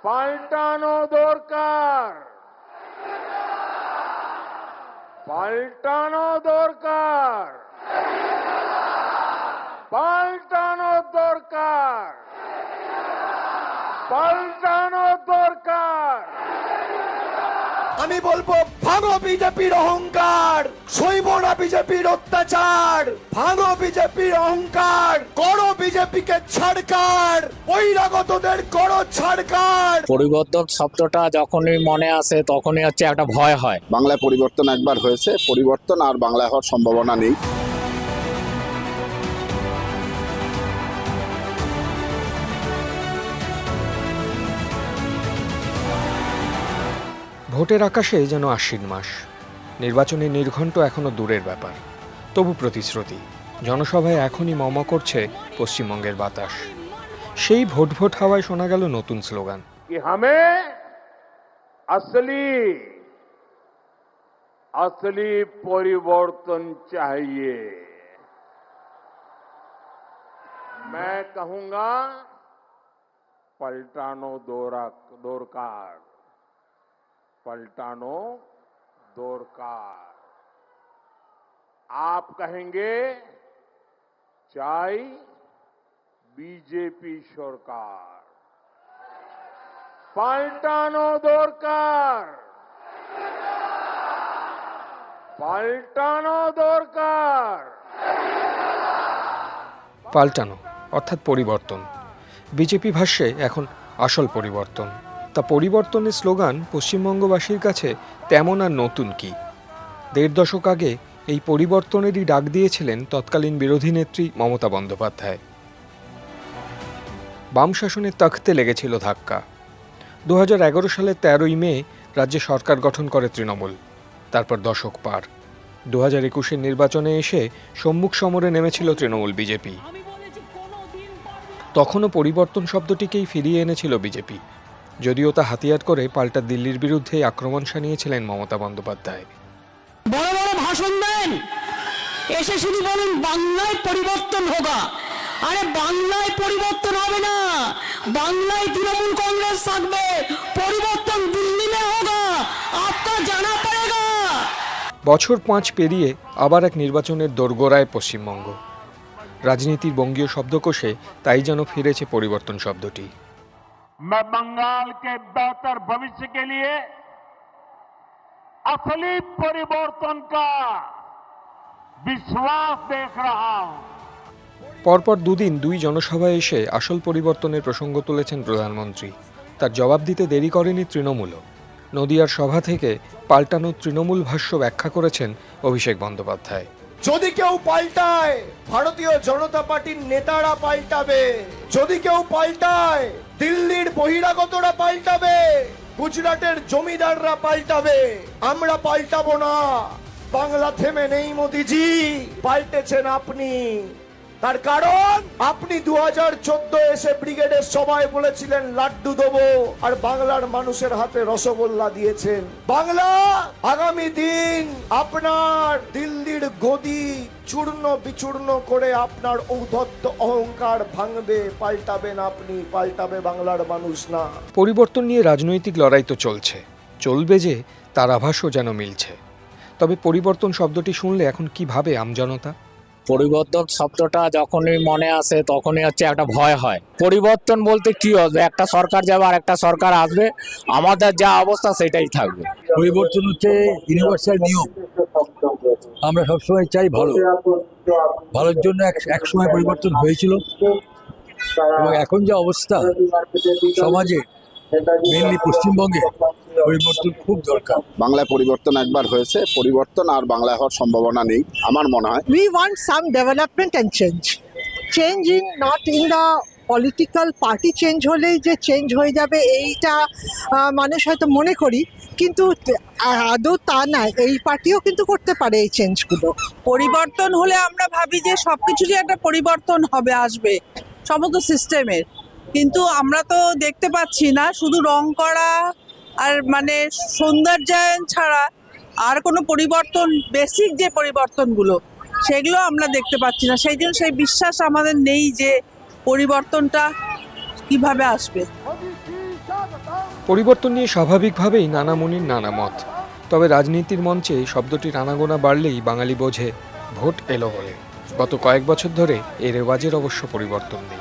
পাল্টানো দরকার, পাল্টানো দরকার, পাল্টানো দরকার, পাল্টানো দরকার। আমি বলবো ভাঙো বিজেপির অহংকার, সইব না বিজেপির অত্যাচার। ভাঙো বিজেপির অহংকার, করো বিজেপিকে ছাড়কার, বহিরাগতদের করো ছাড়কার। পরিবর্তন শব্দটা যখনই মনে আসে তখনই হচ্ছে একটা ভয় হয়। বাংলায় পরিবর্তন একবার হয়েছে, পরিবর্তন আর বাংলায় হওয়ার সম্ভাবনা নেই। ভোটের আকাশে যেন আশ্বিন মাস, নির্বাচনের নির্ঘণ্ট এখনো দূরের ব্যাপার। তবু প্রতিশ্রুতি, জনসভায় এখনই মম করছে পশ্চিমবঙ্গের বাতাস। সেই ভোট ভোট হাওয়ায় শোনা গেল নতুন স্লোগান, कि हमें असली परिवर्तन चाहिए। मैं कहूंगा पलटानो दरकार, पलटानो दरकार। आप कहेंगे चाय बीजेपी सरकार, পাল্টানো দরকার, পাল্টানো দরকার। পাল্টানো অর্থাৎ পরিবর্তন। বিজেপি ভাষ্যে এখন আসল পরিবর্তন। তা পরিবর্তনের স্লোগান পশ্চিমবঙ্গবাসীর কাছে তেমন আর নতুন কি? ১.৫ দশক আগে এই পরিবর্তনেরই ডাক দিয়েছিলেন তৎকালীন বিরোধী নেত্রী মমতা বন্দ্যোপাধ্যায়। বাম শাসনের তখ্তে লেগেছিল ধাক্কা। ২০১১ সালের ১৩ই মে রাজ্যে সরকার গঠন করে তৃণমূল। তারপর দশক পার। ২০২১-এর নির্বাচনে এসে সম্মুখ সমরে নেমেছিল তৃণমূল বিজেপি। তখনও পরিবর্তন শব্দটিকেই ফিরিয়ে এনেছিল বিজেপি, যদিও তা হাতিয়ার করে পাল্টা দিল্লির বিরুদ্ধে আক্রমণ শানিয়েছিলেন মমতা বন্দ্যোপাধ্যায়। বড় বড় ভাষণ দেন, এসে শুধু বলুন বাংলায় পরিবর্তন হোগা। আরে বাংলায় পরিবর্তন হবে না, বাংলায় তৃণমূল কংগ্রেস থাকবে। পরিবর্তন দিল্লি মে হোগা, আপকা জানা পড়েগা। বছর ৫ পেরিয়ে আবার এক নির্বাচনের দোরগোড়ায় পশ্চিমবঙ্গ। রাজনীতির বঙ্গীয় শব্দকোষে তাই যেন ফিরেছে পরিবর্তন শব্দটি। मैं बंगाल के बेहतर भविष्य के लिए असली परिवर्तन का विश्वास देख रहा हूं। পরপর দুদিন দুই জনসভায় এসে আসল পরিবর্তনের প্রসঙ্গ তুলেছেন প্রধানমন্ত্রী। তার জবাব দিতে দেরি করেনি তৃণমূলও। নদিয়ার সভা থেকে পাল্টানো তৃণমূল ভাষ্য ব্যাখ্যা করেছেন অভিষেক বন্দ্যোপাধ্যায়। যদি কেউ পাল্টায়, ভারতীয় জনতা পার্টির নেতারা পাল্টাবে। যদি কেউ পাল্টায়, দিল্লির বহিরাগতরা পাল্টাবে, গুজরাটের জমিদাররা পাল্টাবে। আমরা পাল্টাবো না। বাংলা থেমে নেই মোদিজি, পাল্টেছেন আপনি। তার কারণ আপনি ২০১৪ এসে ব্রিগেডের সবাই বলেছিলেন লাড্ডু দেবো, আর বাংলার মানুষের হাতে রসগোল্লা দিয়েছেন। বাংলা আগামী দিন আপনার দিল্লির গদি চূর্ণ বিচূর্ণ করে আপনার ঔদ্ধত্য অহংকার ভাঙবে। পাল্টাবেন আপনি, পাল্টাবে বাংলার মানুষ না। পরিবর্তন নিয়ে রাজনৈতিক লড়াই তো চলছে, চলবে যে তার আভাসও যেন মিলছে। তবে পরিবর্তন শব্দটি শুনলে এখন কি ভাবে আমজনতা? পরিবর্তন শব্দটা যখনই মনে আসে তখনই হচ্ছে একটা ভয় হয়। পরিবর্তন বলতে কি হবে? একটা সরকার যাবে আর একটা সরকার আসবে, আমাদের যা অবস্থা সেটাই থাকবে। পরিবর্তন হচ্ছে ইউনিভার্সাল নিয়ম। আমরা সবসময় চাই ভালো, ভালোর জন্য এক সময় পরিবর্তন হয়েছিল, এবং এখন যে অবস্থা সমাজে, মেনলি পশ্চিমবঙ্গে, পরিবর্তন খুব দরকার। বাংলায় পরিবর্তন একবার হয়েছে, পরিবর্তন আর বাংলায় হওয়ার সম্ভাবনা নেই আমার মনে হয়। We want some development and change. Change in not in the political party change হলেই যে চেঞ্জ হয়ে যাবে এইটা মানুষ হয়তো মনে করি, কিন্তু আদৌ তা না। এই পার্টিও কিন্তু করতে পারে এই চেঞ্জগুলো। পরিবর্তন হলে আমরা ভাবি যে সবকিছুরই একটা পরিবর্তন হবে, আসবে সমস্ত সিস্টেমের, কিন্তু আমরা তো দেখতে পাচ্ছি না। শুধু রং করা আর মানে সৌন্দর্যায়ন ছাড়া আর কোনো পরিবর্তন, বেসিক যে পরিবর্তনগুলো সেগুলো আমরা দেখতে পাচ্ছি না। সেই জন্য সেই বিশ্বাস আমাদের নেই যে পরিবর্তনটা কিভাবে আসবে। পরিবর্তন নিয়ে স্বাভাবিকভাবেই নানা মনির নানা মত। তবে রাজনীতির মঞ্চে শব্দটির আনাগোনা বাড়লেই বাঙালি বোঝে ভোট এলো বলে। গত কয়েক বছর ধরে এর রেওয়াজের অবশ্য পরিবর্তন নেই।